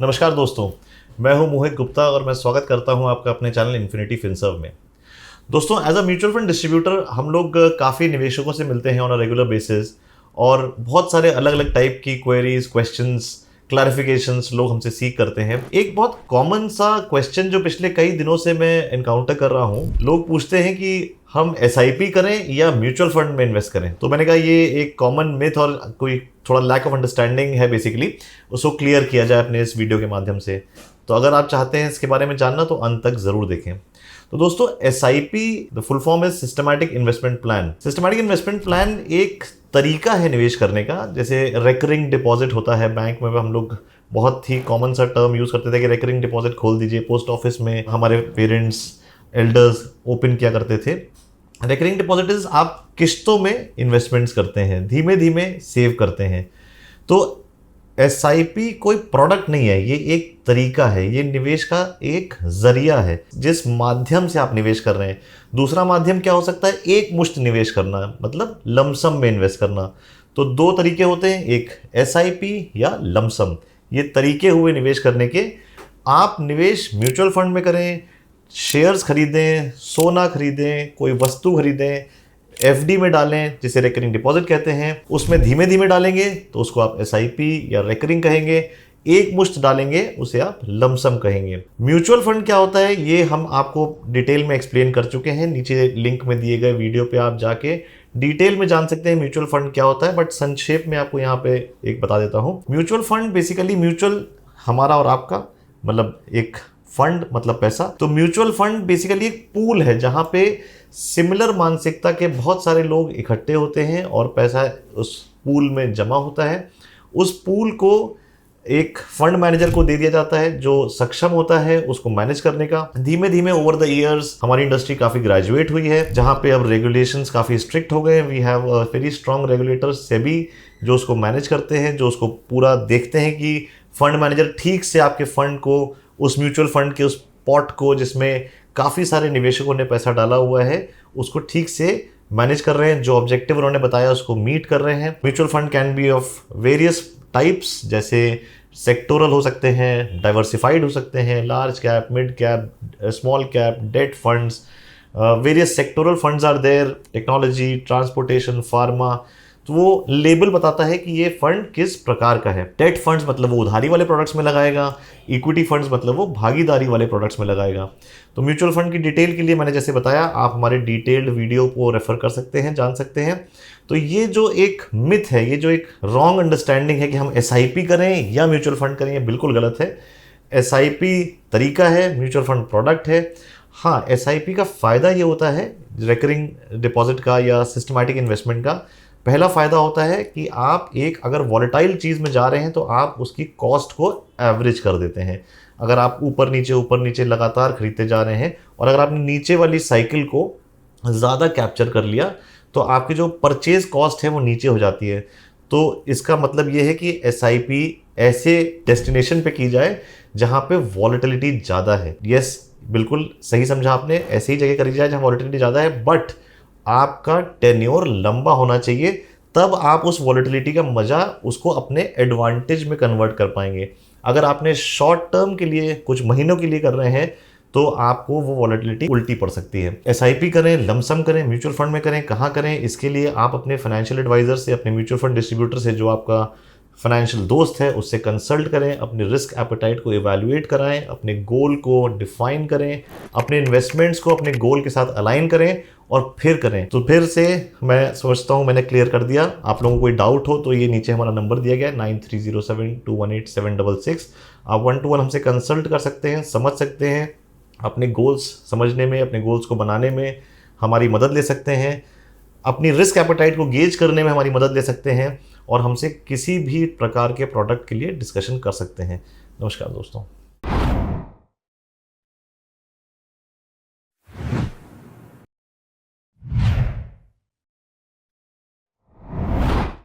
नमस्कार दोस्तों, मैं हूं मोहित गुप्ता और मैं स्वागत करता हूं आपका अपने चैनल इन्फिनिटी फिनसर्व में। दोस्तों, as a mutual fund distributor हम लोग काफ़ी निवेशकों से मिलते हैं ऑन अ रेगुलर बेसिस और बहुत सारे अलग अलग टाइप की क्वेरीज, क्वेश्चंस, क्लैरिफिकेशंस लोग हमसे सीख करते हैं। एक बहुत कॉमन सा क्वेश्चन जो पिछले कई दिनों से मैं एनकाउंटर कर रहा हूं, लोग पूछते हैं कि हम एसआईपी करें या म्यूचुअल फंड में इन्वेस्ट करें। तो मैंने कहा ये एक कॉमन मिथ और कोई थोड़ा लैक ऑफ अंडरस्टैंडिंग है बेसिकली, उसको क्लियर किया जाए अपने इस वीडियो के माध्यम से। तो अगर आप चाहते हैं इसके बारे में जानना तो अंत तक जरूर देखें। तो दोस्तों, SIP the full form is systematic investment plan. Systematic investment plan एक तरीका है निवेश करने का। जैसे रेकरिंग डिपॉजिट होता है बैंक में, हम लोग बहुत ही कॉमन सा टर्म यूज करते थे कि रेकरिंग डिपॉजिट खोल दीजिए। पोस्ट ऑफिस में हमारे पेरेंट्स, एल्डर्स ओपन किया करते थे। रेकरिंग डिपॉजिट आप किश्तों में इन्वेस्टमेंट्स करते हैं, धीमे धीमे सेव करते हैं। तो एसआईपी कोई प्रोडक्ट नहीं है, ये एक तरीका है, ये निवेश का एक जरिया है जिस माध्यम से आप निवेश कर रहे हैं। दूसरा माध्यम क्या हो सकता है? एक मुश्त निवेश करना, मतलब लमसम में इन्वेस्ट करना। तो दो तरीके होते हैं, एक एसआईपी या लमसम। ये तरीके हुए निवेश करने के। आप निवेश म्यूचुअल फंड में करें, शेयर्स खरीदें, सोना खरीदें, कोई वस्तु खरीदें, एफडी में डालें जिसे रेकरिंग डिपॉजिट कहते हैं, उसमें धीमे धीमे डालेंगे तो उसको आप एसआईपी या रेकरिंग कहेंगे। एक मुश्त डालेंगे उसे आप लमसम कहेंगे। म्यूचुअल फंड क्या होता है ये हम आपको डिटेल में एक्सप्लेन कर चुके हैं। नीचे लिंक में दिए गए वीडियो पे आप जाके डिटेल में जान सकते हैं म्यूचुअल फंड क्या होता है, बट संक्षेप में आपको यहाँ पे एक बता देता हूँ। म्यूचुअल फंड बेसिकली, म्यूचुअल हमारा और आपका, मतलब एक फंड मतलब पैसा। तो म्यूचुअल फंड बेसिकली एक पूल है जहां पे सिमिलर मानसिकता के बहुत सारे लोग इकट्ठे होते हैं और पैसा उस पूल में जमा होता है। उस पूल को एक फंड मैनेजर को दे दिया जाता है जो सक्षम होता है उसको मैनेज करने का। धीमे धीमे ओवर द ईयर्स हमारी इंडस्ट्री काफी ग्रेजुएट हुई है, जहां पे अब रेगुलेशंस काफी स्ट्रिक्ट हो गए। We have a very strong regulators, SEBI, जो उसको मैनेज करते हैं, जो उसको पूरा देखते हैं कि फंड मैनेजर ठीक से आपके फंड को, उस म्यूचुअल फंड के उस पॉट को जिसमें काफ़ी सारे निवेशकों ने पैसा डाला हुआ है, उसको ठीक से मैनेज कर रहे हैं। जो ऑब्जेक्टिव उन्होंने बताया उसको मीट कर रहे हैं। Mutual fund can be of various types, जैसे सेक्टोरल हो सकते हैं, डाइवर्सिफाइड हो सकते हैं, large cap, mid cap, small cap, debt funds, various sectoral funds are there, technology, transportation, pharma. तो वो लेबल बताता है कि ये फंड किस प्रकार का है। डेट फंड्स मतलब वो उधारी वाले प्रोडक्ट्स में लगाएगा, इक्विटी फंड्स मतलब वो भागीदारी वाले प्रोडक्ट्स में लगाएगा। तो म्यूचुअल फंड की डिटेल के लिए मैंने जैसे बताया, आप हमारे डिटेल्ड वीडियो को रेफर कर सकते हैं, जान सकते हैं। तो ये जो एक मिथ है, ये जो एक रॉन्ग अंडरस्टैंडिंग है कि हम एसआईपी करें या म्यूचुअल फंड करें, ये बिल्कुल गलत है। एसआईपी तरीका है, म्यूचुअल फंड प्रोडक्ट है। हाँ, एसआईपी का फ़ायदा ये होता है रेकरिंग डिपॉजिट का या सिस्टमैटिक इन्वेस्टमेंट का। पहला फ़ायदा होता है कि आप एक अगर वॉलेटाइल चीज़ में जा रहे हैं तो आप उसकी कॉस्ट को एवरेज कर देते हैं। अगर आप ऊपर नीचे लगातार खरीदते जा रहे हैं और अगर आपने नीचे वाली साइकिल को ज़्यादा कैप्चर कर लिया तो आपकी जो परचेज कॉस्ट है वो नीचे हो जाती है। तो इसका मतलब ये है कि एसआईपी ऐसे डेस्टिनेशन पे की जाए जहाँ पे वॉलेटिलिटी ज़्यादा है। यस, बिल्कुल सही समझा आपने, ऐसी ही जगह करी जाए जहाँ वॉलेटिलिटी ज़्यादा है, बट आपका टेन्योर लंबा होना चाहिए। तब आप उस वॉलेटिलिटी का मजा उसको अपने एडवांटेज में कन्वर्ट कर पाएंगे। अगर आपने शॉर्ट टर्म के लिए, कुछ महीनों के लिए कर रहे हैं तो आपको वो वॉलेटिलिटी उल्टी पड़ सकती है। एसआईपी करें, लमसम करें, म्यूचुअल फंड में करें, कहाँ करें, इसके लिए आप अपने फाइनेंशियल एडवाइजर से, अपने म्यूचुअल फंड डिस्ट्रीब्यूटर से, जो आपका फाइनेंशियल दोस्त है, उससे कंसल्ट करें। अपने रिस्क एपेटाइट को इवैल्यूएट कराएं, अपने गोल को डिफाइन करें, अपने इन्वेस्टमेंट्स को अपने गोल के साथ अलाइन करें और फिर करें। तो फिर से मैं समझता हूँ मैंने क्लियर कर दिया। आप लोगों को कोई डाउट हो तो ये नीचे हमारा नंबर दिया गया है 9307218766। आप 1-to-1 हमसे कंसल्ट कर सकते हैं, समझ सकते हैं, अपने गोल्स समझने में, अपने गोल्स को बनाने में हमारी मदद ले सकते हैं, अपनी रिस्क एपेटाइट को गेज करने में हमारी मदद ले सकते हैं और हमसे किसी भी प्रकार के प्रोडक्ट के लिए डिस्कशन कर सकते हैं। नमस्कार दोस्तों।